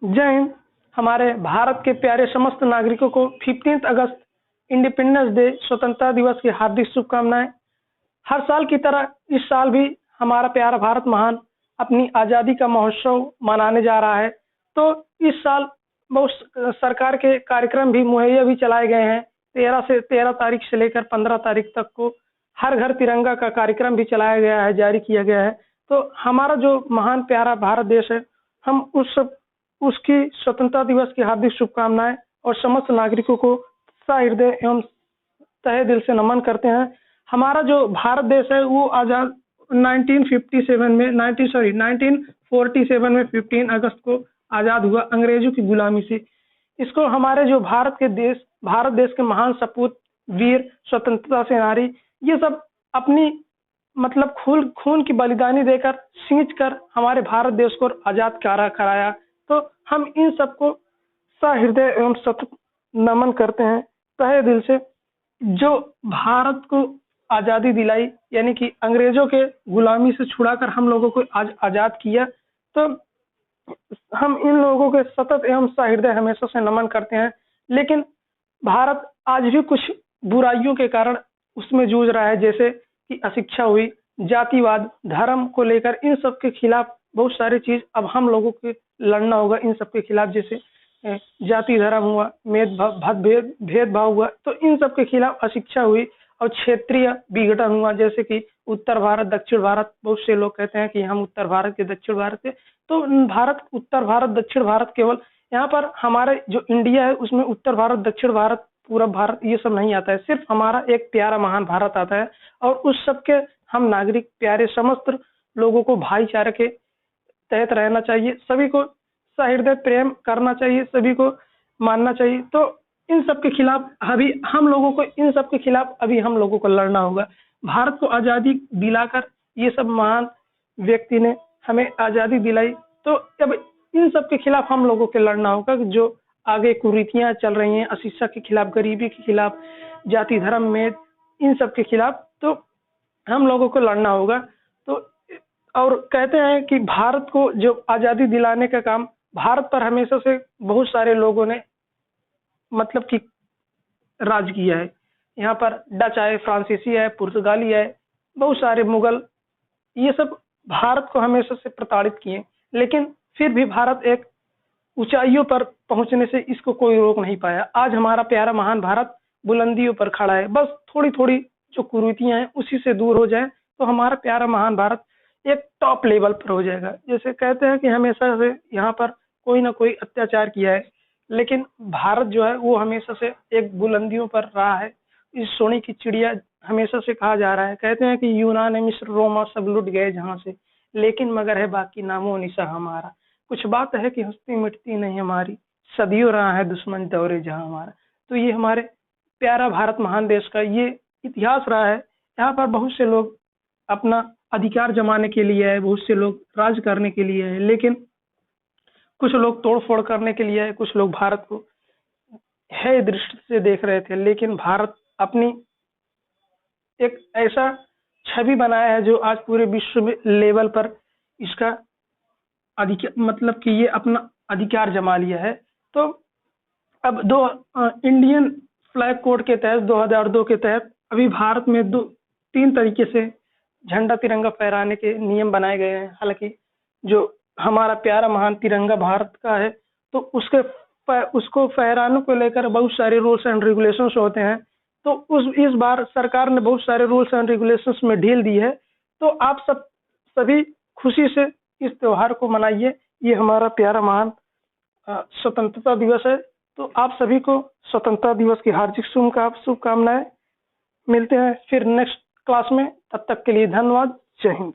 जय हिंद। हमारे भारत के प्यारे समस्त नागरिकों को 15 अगस्त इंडिपेंडेंस डे स्वतंत्रता दिवस की हार्दिक शुभकामनाएं। हर साल की तरह इस साल भी हमारा प्यारा भारत महान अपनी आज़ादी का महोत्सव मनाने जा रहा है। तो इस साल बहुत सरकार के कार्यक्रम भी मुहैया भी चलाए गए हैं। 13 तारीख से लेकर 15 तारीख तक को हर घर तिरंगा का कार्यक्रम भी चलाया गया है, जारी किया गया है। तो हमारा जो महान प्यारा भारत देश है, हम उसकी स्वतंत्रता दिवस की हार्दिक शुभकामनाएं और समस्त नागरिकों को सहृदय एवं तहे दिल से नमन करते हैं। हमारा जो भारत देश है वो आजाद 1947 में 15 अगस्त को आजाद हुआ अंग्रेजों की गुलामी से। इसको हमारे जो भारत देश के महान सपूत, वीर, स्वतंत्रता सेनानी, ये सब अपनी मतलब खून की बलिदानी देकर सींच कर हमारे भारत देश को आजाद कराया। तो हम इन सबको सहृदय एवं सतत नमन करते हैं तहे दिल से। जो भारत को आज़ादी दिलाई, यानी कि अंग्रेजों के गुलामी से छुड़ाकर हम लोगों को आज आज़ाद किया, तो हम इन लोगों के सतत एवं सहृदय हमेशा से नमन करते हैं। लेकिन भारत आज भी कुछ बुराइयों के कारण उसमें जूझ रहा है, जैसे कि अशिक्षा हुई, जातिवाद, धर्म को लेकर इन सब के खिलाफ बहुत सारी चीज अब हम लोगों को लड़ना होगा। इन सब के खिलाफ जैसे जाति धर्म हुआ, भेदभाव हुआ, तो इन सब के खिलाफ अशिक्षा हुई और क्षेत्रीय विघटन हुआ, जैसे कि उत्तर भारत, दक्षिण भारत। बहुत से लोग कहते हैं कि हम उत्तर भारत के, दक्षिण भारत के, तो भारत, उत्तर भारत, दक्षिण भारत केवल यहाँ पर हमारे जो इंडिया है उसमें उत्तर भारत, दक्षिण भारत, पूरब भारत ये सब नहीं आता है। सिर्फ हमारा एक प्यारा महान भारत आता है और उस सब के हम नागरिक प्यारे समस्त लोगों को भाईचारे के तहत रहना चाहिए, सभी को सहृदय प्रेम करना चाहिए, सभी को मानना चाहिए। तो इन सब के खिलाफ अभी हम लोगों को लड़ना होगा। भारत को आज़ादी दिलाकर ये सब महान व्यक्ति ने हमें आज़ादी दिलाई, तो अब इन सब के खिलाफ हम लोगों को लड़ना होगा। जो आगे कुरीतियां चल रही हैं, अशिक्षा के खिलाफ, गरीबी के खिलाफ, जाति धर्म में, इन सब के खिलाफ तो हम लोगों को लड़ना होगा। तो और कहते हैं कि भारत को जो आज़ादी दिलाने का काम, भारत पर हमेशा से बहुत सारे लोगों ने मतलब कि राज किया है। यहाँ पर डच आए, फ्रांसीसी है, पुर्तगाली है, बहुत सारे मुगल, ये सब भारत को हमेशा से प्रताड़ित किए, लेकिन फिर भी भारत एक ऊंचाइयों पर पहुंचने से इसको कोई रोक नहीं पाया। आज हमारा प्यारा महान भारत बुलंदियों पर खड़ा है। बस थोड़ी थोड़ी जो कुरीतियां हैं उसी से दूर हो जाए तो हमारा प्यारा महान भारत एक टॉप लेवल पर हो जाएगा। जैसे कहते हैं कि हमेशा से यहाँ पर कोई ना कोई अत्याचार किया है, लेकिन भारत जो है वो हमेशा से एक बुलंदियों पर रहा है। इस सोने की चिड़िया हमेशा से कहा जा रहा है। कहते हैं कि यूनान, मिस्र, रोमा सब लुट गए जहाँ से, लेकिन मगर है बाकी नामो निशा हमारा। कुछ बात है कि हंसती मिटती नहीं हमारी, सदियों रहा है दुश्मन दौरे जहाँ हमारा। तो ये हमारे प्यारा भारत महान देश का ये इतिहास रहा है। यहाँ पर बहुत से लोग अपना अधिकार जमाने के लिए है, बहुत से लोग राज करने के लिए है, लेकिन कुछ लोग तोड़फोड़ करने के लिए है, कुछ लोग भारत को है दृष्टि से देख रहे थे। लेकिन भारत अपनी एक ऐसा छवि बनाया है जो आज पूरे विश्व में लेवल पर इसका अधिकार, मतलब कि ये अपना अधिकार जमा लिया है। तो अब इंडियन फ्लैग कोड के तहत 2002 के तहत अभी भारत में 3 तरीके से झंडा तिरंगा फहराने के नियम बनाए गए हैं। हालांकि जो हमारा प्यारा महान तिरंगा भारत का है, तो उसको फहराने को लेकर बहुत सारे रूल्स एंड रेगुलेशंस होते हैं। तो इस बार सरकार ने बहुत सारे रूल्स एंड रेगुलेशंस में ढील दी है। तो आप सभी खुशी से इस त्योहार को मनाइए। ये हमारा प्यारा महान स्वतंत्रता दिवस है। तो आप सभी को स्वतंत्रता दिवस की हार्दिक शुभकामनाएं। मिलते हैं फिर नेक्स्ट क्लास में, तब तक के लिए धन्यवाद। जय हिंद।